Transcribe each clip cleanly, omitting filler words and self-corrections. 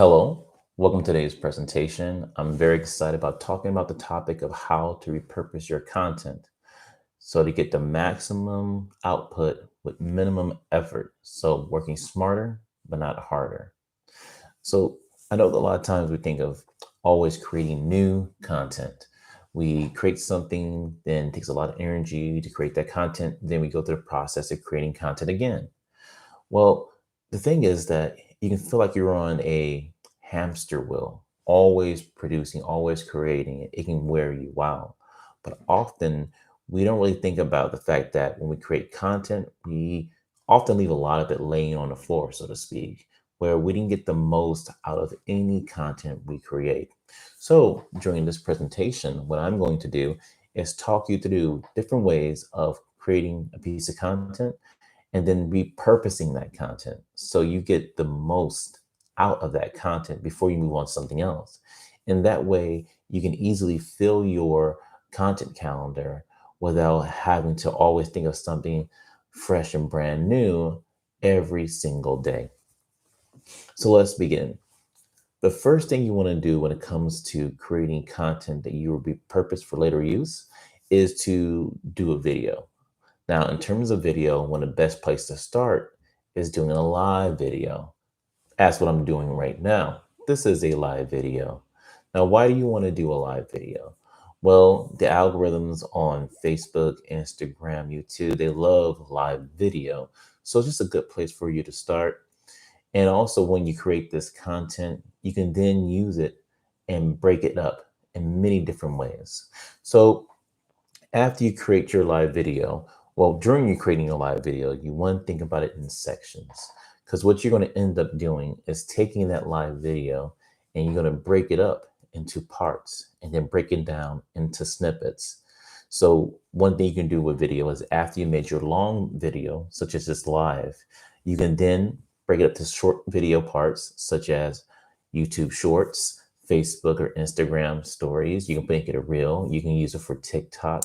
Hello, welcome to today's presentation. I'm very excited about talking about the topic of how to repurpose your content so to get the maximum output with minimum effort. So working smarter, but not harder. So I know that a lot of times we think of always creating new content. We create something, then it takes a lot of energy to create that content. Then we go through the process of creating content again. Well, the thing is that you can feel like you're on a hamster wheel, always producing, always creating. It can wear you out. But often we don't really think about the fact that when we create content, we often leave a lot of it laying on the floor, so to speak, where we didn't get the most out of any content we create. So during this presentation, what I'm going to do is talk you through different ways of creating a piece of content and then repurposing that content so you get the most out of that content before you move on to something else. And that way, you can easily fill your content calendar without having to always think of something fresh and brand new every single day. So let's begin. The first thing you want to do when it comes to creating content that you will repurpose for later use is to do a video. Now, in terms of video, one of the best place to start is doing a live video. That's what I'm doing right now. This is a live video. Now, why do you want to do a live video? Well, the algorithms on Facebook, Instagram, YouTube, they love live video. So it's just a good place for you to start. And also, when you create this content, you can then use it and break it up in many different ways. So after you create your live video, well, during you creating your live video, you want to think about it in sections. Because what you're going to end up doing is taking that live video and you're going to break it up into parts and then break it down into snippets. So one thing you can do with video is after you made your long video, such as this live, you can then break it up to short video parts, such as YouTube Shorts, Facebook or Instagram stories. You can make it a reel. You can use it for TikTok.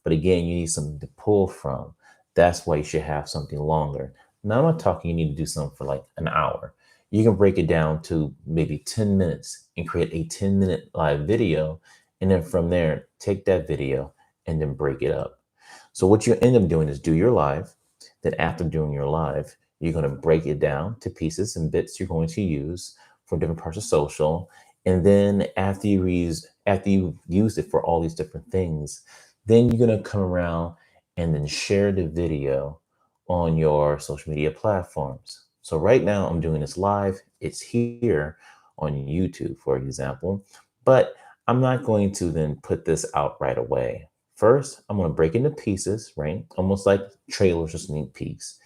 But again, you need something to pull from. That's why you should have something longer. Now, I'm not talking you need to do something for like an hour. You can break it down to maybe 10 minutes and create a 10-minute live video. And then from there, take that video and then break it up. So what you end up doing is do your live. Then after doing your live, you're going to break it down to pieces and bits you're going to use for different parts of social. And then after you've used it for all these different things, then you're going to come around and then share the video on your social media platforms. So right now I'm doing this live. It's here on YouTube, for example, but I'm not going to then put this out right away. First, I'm going to break into pieces, right? Almost like trailers or sneak peeks.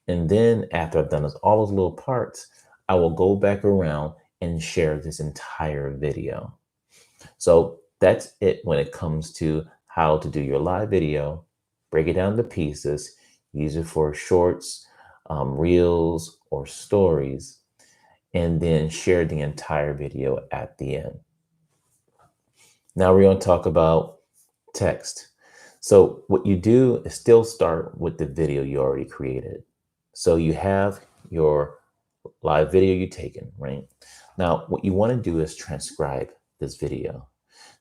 And then after I've done all those little parts, I will go back around and share this entire video. So that's it when it comes to how to do your live video, break it down to pieces, use it for shorts, reels, or stories, and then share the entire video at the end. Now we're going to talk about text. So what you do is still start with the video you already created. So you have your live video you've taken, right? Now, what you want to do is transcribe this video.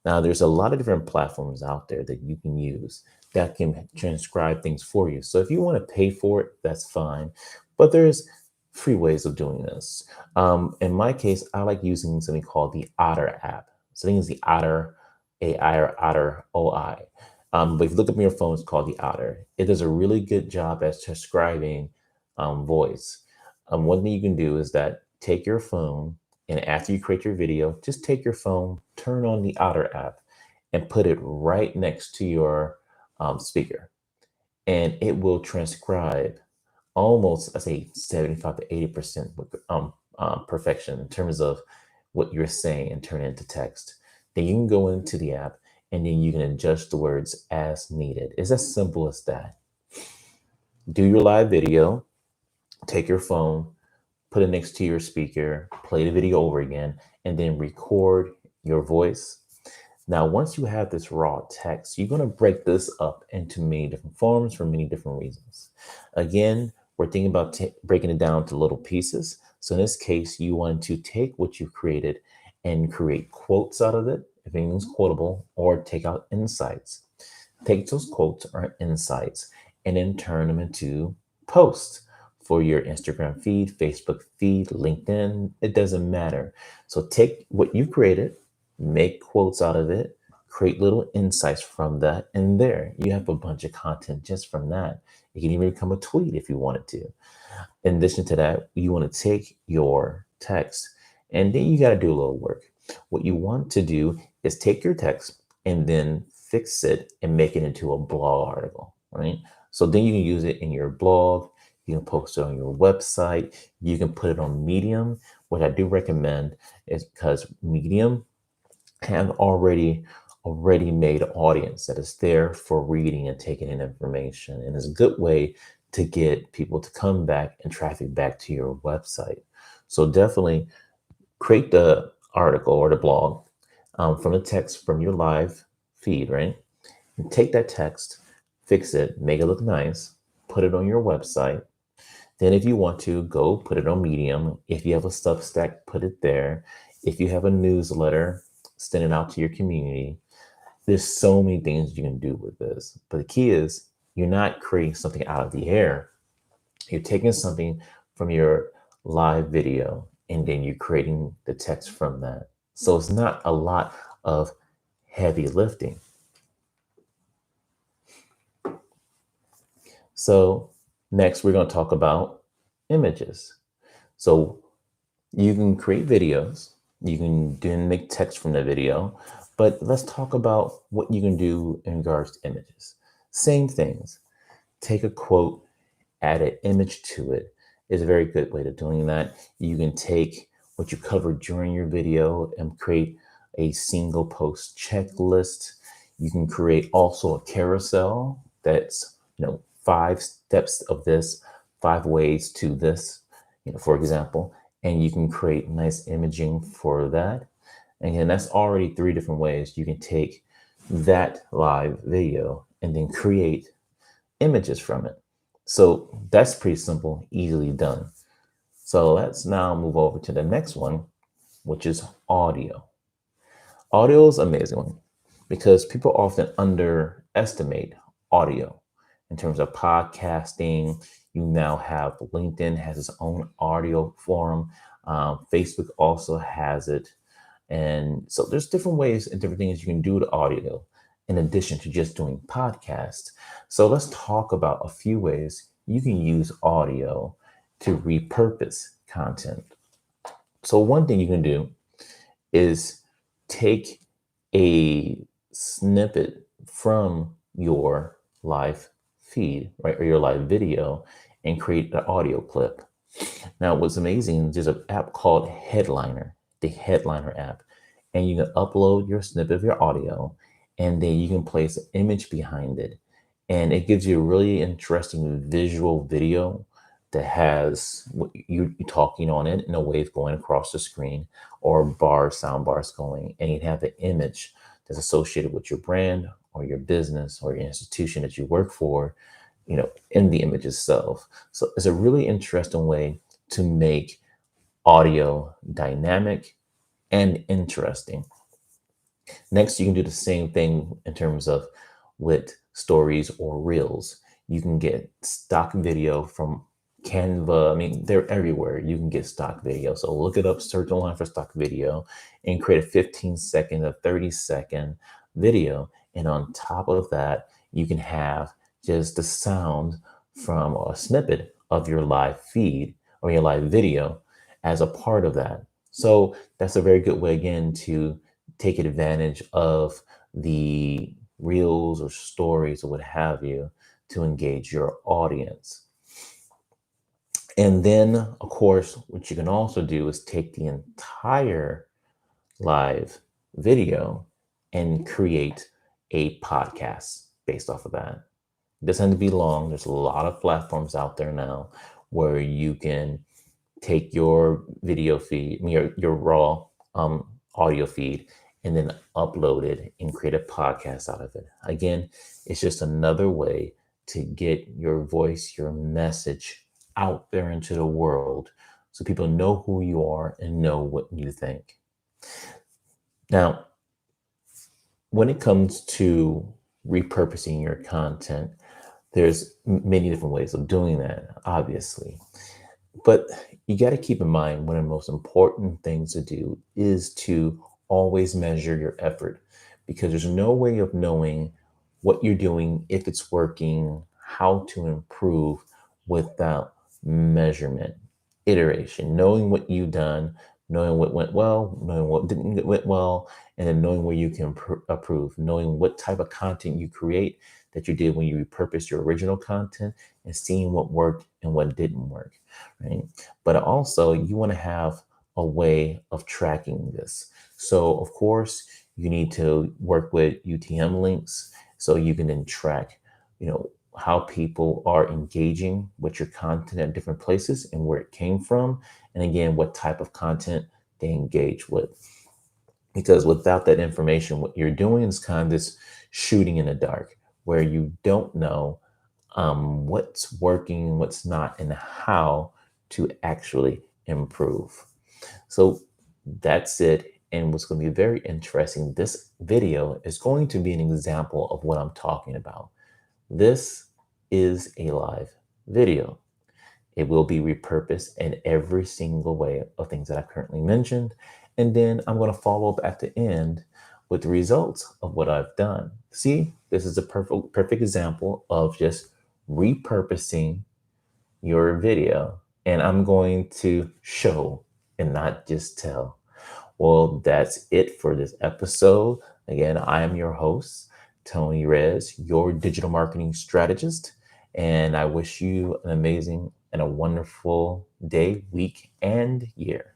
Now, there's a lot of different platforms out there that you can use that can transcribe things for you. So if you want to pay for it, that's fine. But there's free ways of doing this. In my case, I like using something called the Otter app. So I think it's the Otter AI or Otter OI. But if you look up on your phone, it's called the Otter. It does a really good job at transcribing voice. One thing you can do is that take your phone and after you create your video, just take your phone, turn on the Otter app and put it right next to your speaker. And it will transcribe almost, I say 75 to 80% with perfection in terms of what you're saying and turn it into text. Then you can go into the app and then you can adjust the words as needed. It's as simple as that. Do your live video, take your phone, put it next to your speaker, play the video over again, and then record your voice. Now, once you have this raw text, you're going to break this up into many different forms for many different reasons. Again, we're thinking about breaking it down to little pieces So in this case, you want to take what you created and create quotes out of it, if anything's quotable, or take out insights. Take those quotes or insights and then turn them into posts for your Instagram feed, Facebook feed, LinkedIn. It doesn't matter. So take what you created, make quotes out of it, create little insights from that, and there you have a bunch of content just from that. It can even become a tweet if you wanted to. In addition to that, you want to take your text and then you got to do a little work. What you want to do is take your text and then fix it and make it into a blog article, right? So then you can use it in your blog. You can post it on your website. You can put it on Medium. What I do recommend is because Medium have already made audience that is there for reading and taking in information, and it's a good way to get people to come back and traffic back to your website. So definitely create the article or the blog from the text from your live feed, right? And take that text, fix it, make it look nice, put it on your website. Then if you want to, go put it on Medium. If you have a Substack, put it there. If you have a newsletter, send it out to your community. There's so many things you can do with this. But the key is you're not creating something out of the air. You're taking something from your live video and then you're creating the text from that. So it's not a lot of heavy lifting. So next we're going to talk about images. So you can create videos, you can then make text from the video, but let's talk about what you can do in regards to images. Same things. Take a quote, add an image to it is a very good way of doing that. You can take what you covered during your video and create a single post checklist. You can create also a carousel that's, 5 steps of this, 5 ways to this, for example, and you can create nice imaging for that. Again, that's already 3 different ways you can take that live video and then create images from it. So that's pretty simple, easily done. So let's now move over to the next one, which is audio. Audio is an amazing one because people often underestimate audio in terms of podcasting. You now have LinkedIn has its own audio forum. Facebook also has it. And so there's different ways and different things you can do to audio in addition to just doing podcasts. So let's talk about a few ways you can use audio to repurpose content. So one thing you can do is take a snippet from your live feed, right, or your live video and create an audio clip. Now, what's amazing, there's an app called Headliner, the Headliner app, and you can upload your snippet of your audio, and then you can place an image behind it, and it gives you a really interesting visual video that has you talking on it in a wave going across the screen, or sound bars going, and you have the image that's associated with your brand or your business or your institution that you work for, in the image itself. So it's a really interesting way to make audio dynamic and interesting. Next, you can do the same thing in terms of with stories or reels. You can get stock video from Canva. I mean, they're everywhere. You can get stock video. So look it up, search online for stock video, and create a 15-second or 30-second video. And on top of that, you can have just the sound from a snippet of your live feed or your live video as a part of that. So that's a very good way, again, to take advantage of the reels or stories or what have you to engage your audience. And then, of course, what you can also do is take the entire live video and create a podcast based off of that. It doesn't have to be long. There's a lot of platforms out there now where you can take your video feed, your raw audio feed, and then upload it and create a podcast out of it. Again, it's just another way to get your voice, your message out there into the world so people know who you are and know what you think. Now, when it comes to repurposing your content, there's many different ways of doing that, obviously. But you got to keep in mind one of the most important things to do is to always measure your effort, because there's no way of knowing what you're doing, if it's working, how to improve without measurement, iteration, knowing what you've done, knowing what went well, knowing what didn't went well, and then knowing where you can improve, knowing what type of content you create that you did when you repurposed your original content, and seeing what worked and what didn't work, right? But also, you want to have a way of tracking this. So, of course, you need to work with UTM links so you can then track, how people are engaging with your content at different places and where it came from, and again, what type of content they engage with. Because without that information, what you're doing is kind of this shooting in the dark, where you don't know what's working, what's not, and how to actually improve. So that's it. And what's going to be very interesting, this video is going to be an example of what I'm talking about. This is a live video. It will be repurposed in every single way of things that I currently mentioned. And then I'm going to follow up at the end with the results of what I've done. See, this is a perfect example of just repurposing your video. And I'm going to show and not just tell. Well, that's it for this episode. Again, I am your host, Tony Rez, your digital marketing strategist. And I wish you an amazing and a wonderful day, week, and year.